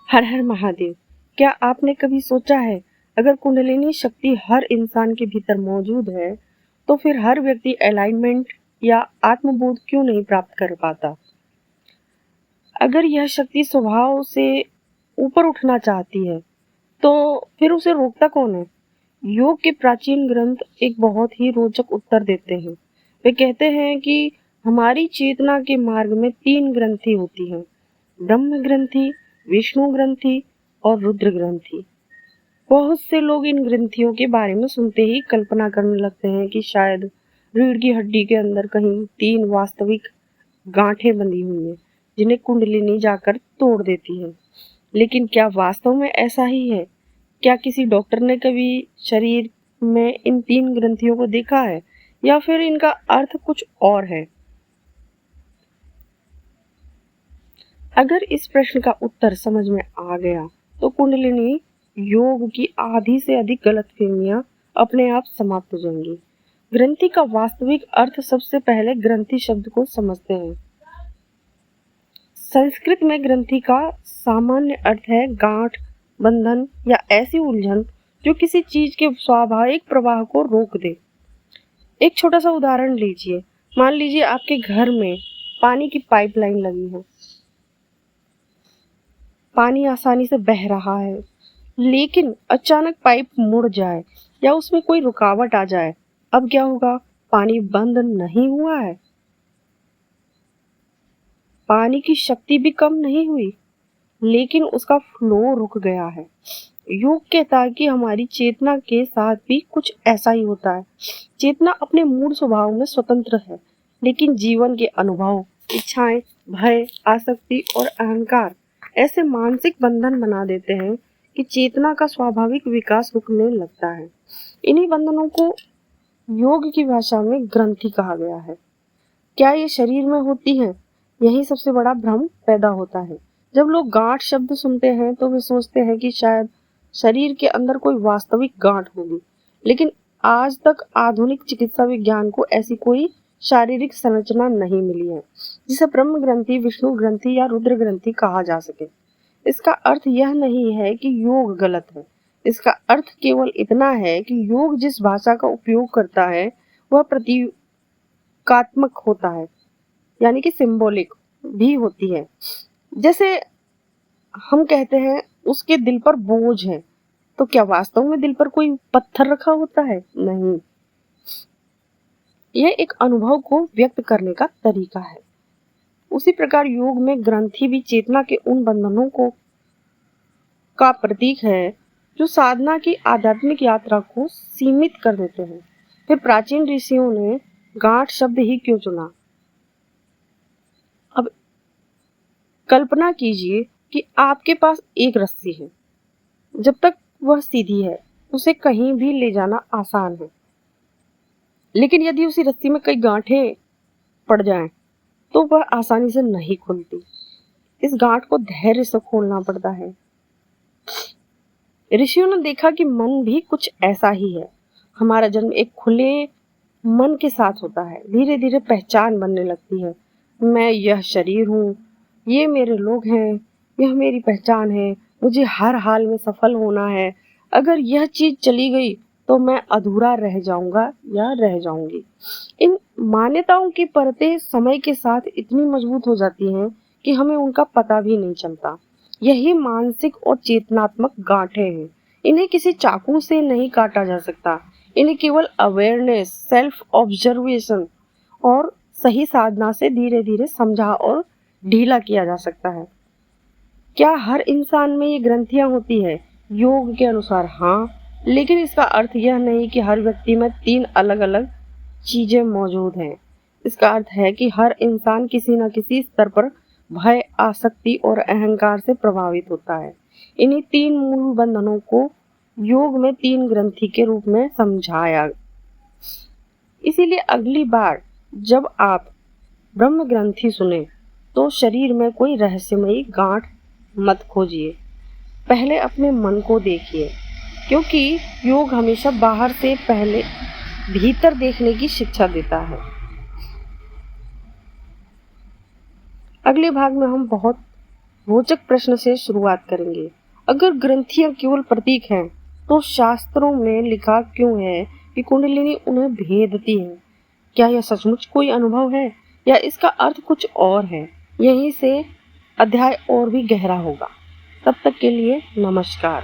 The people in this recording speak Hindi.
हर हर महादेव। क्या आपने कभी सोचा है, अगर कुंडलिनी शक्ति हर इंसान के भीतर मौजूद है तो फिर हर व्यक्ति अलाइनमेंट या आत्मबोध क्यों नहीं प्राप्त कर पाता? अगर यह शक्ति स्वभाव से ऊपर उठना चाहती है तो फिर उसे रोकता कौन है? योग के प्राचीन ग्रंथ एक बहुत ही रोचक उत्तर देते हैं। वे कहते हैं कि हमारी चेतना के मार्ग में 3 ग्रंथि होती हैं: ब्रह्म ग्रंथि, विष्णु ग्रंथि और रुद्र ग्रंथि। बहुत से लोग इन ग्रंथियों के बारे में सुनते ही कल्पना करने लगते हैं कि शायद रीढ़ की हड्डी के अंदर कहीं 3 वास्तविक गांठें बंधी हुई हैं, जिन्हें कुंडलिनी जाकर तोड़ देती है। लेकिन क्या वास्तव में ऐसा ही है? क्या किसी डॉक्टर ने कभी शरीर में इन 3 ग्रंथियों को देखा है, या फिर इनका अर्थ कुछ और है? अगर इस प्रश्न का उत्तर समझ में आ गया तो कुंडलिनी योग की आधी से अधिक गलतफहमियां अपने आप समाप्त हो जाएंगी। ग्रंथि का वास्तविक अर्थ सबसे पहले ग्रंथि शब्द को समझते हैं। संस्कृत में ग्रंथि का सामान्य अर्थ है गांठ, बंधन या ऐसी उलझन जो किसी चीज के स्वाभाविक प्रवाह को रोक दे। एक छोटा सा उदाहरण लीजिए। मान लीजिए आपके घर में पानी की पाइपलाइन लगी है। पानी आसानी से बह रहा है, लेकिन अचानक पाइप मुड़ जाए या उसमें कोई रुकावट आ जाए, अब क्या होगा? पानी बंद नहीं हुआ है, पानी की शक्ति भी कम नहीं हुई, लेकिन उसका फ्लो रुक गया है। योग कहता है कि हमारी चेतना के साथ भी कुछ ऐसा ही होता है। चेतना अपने मूल स्वभाव में स्वतंत्र है, लेकिन जीवन के अनुभव, इच्छाएं, भय, आसक्ति और अहंकार ऐसे मानसिक बंधन बना देते हैं कि चेतना का स्वाभाविक विकास रुकने लगता है। इन्हीं बंधनों को योग की भाषा में ग्रंथि कहा गया है। क्या ये शरीर में होती है? यही सबसे बड़ा भ्रम पैदा होता है। जब लोग गांठ शब्द सुनते हैं तो वे सोचते हैं कि शायद शरीर के अंदर कोई वास्तविक गांठ होगी, लेकिन आज तक आधुनिक चिकित्सा विज्ञान को ऐसी कोई शारीरिक संरचना नहीं मिली है जिसे ब्रह्म ग्रंथि, विष्णु ग्रंथि या रुद्र ग्रंथि कहा जा सके। इसका अर्थ यह नहीं है कि योग गलत है। इसका अर्थ केवल इतना है कि योग जिस भाषा का उपयोग करता है वह प्रतीकात्मक होता है, यानी कि सिंबॉलिक भी होती है। जैसे हम कहते हैं उसके दिल पर बोझ है, तो क्या वास्तव में दिल पर कोई पत्थर रखा होता है? नहीं। यह एक अनुभव को व्यक्त करने का तरीका है। उसी प्रकार योग में ग्रंथि भी चेतना के उन बंधनों को का प्रतीक है जो साधना की आध्यात्मिक यात्रा को सीमित कर देते हैं। फिर प्राचीन ऋषियों ने गांठ शब्द ही क्यों चुना? अब कल्पना कीजिए कि आपके पास एक रस्सी है। जब तक वह सीधी है उसे कहीं भी ले जाना आसान है, लेकिन यदि उसी रस्सी में कई गांठें पड़ जाएं तो वह आसानी से नहीं खुलती। इस गांठ को धैर्य से खोलना पड़ता है। ऋषियों ने देखा कि मन भी कुछ ऐसा ही है। हमारा जन्म एक खुले मन के साथ होता है। धीरे धीरे पहचान बनने लगती है। मैं यह शरीर हूँ, ये मेरे लोग हैं, यह मेरी पहचान है, मुझे हर हाल में सफल होना है। अगर यह चीज चली गई तो मैं अधूरा रह जाऊंगा या रह जाऊंगी। इन मान्यताओं की परतें समय के साथ इतनी मजबूत हो जाती हैं कि हमें उनका पता भी नहीं चलता। यही मानसिक और चेतनात्मक गांठें हैं। इन्हें किसी चाकू से नहीं काटा जा सकता। इन्हें केवल अवेयरनेस, सेल्फ ऑब्जर्वेशन और सही साधना से धीरे धीरे समझा और ढीला किया जा सकता है। क्या हर इंसान में ये ग्रंथियां होती है? योग के अनुसार हाँ, लेकिन इसका अर्थ यह नहीं कि हर व्यक्ति में 3 अलग अलग चीजें मौजूद हैं। इसका अर्थ है कि हर इंसान किसी न किसी स्तर पर भय, आसक्ति और अहंकार से प्रभावित होता है। इन्हीं 3 मूल बंधनों को योग में 3 ग्रंथि के रूप में समझाया। इसीलिए अगली बार जब आप ब्रह्म ग्रंथि सुने तो शरीर में कोई रहस्यमयी गांठ मत खोजिए, पहले अपने मन को देखिए, क्योंकि योग हमेशा बाहर से पहले भीतर देखने की शिक्षा देता है। अगले भाग में हम बहुत रोचक प्रश्न से शुरुआत करेंगे। अगर ग्रंथियां केवल प्रतीक हैं, तो शास्त्रों में लिखा क्यों है कि कुंडलिनी उन्हें भेदती है? क्या यह सचमुच कोई अनुभव है या इसका अर्थ कुछ और है? यहीं से अध्याय और भी गहरा होगा। तब तक के लिए नमस्कार।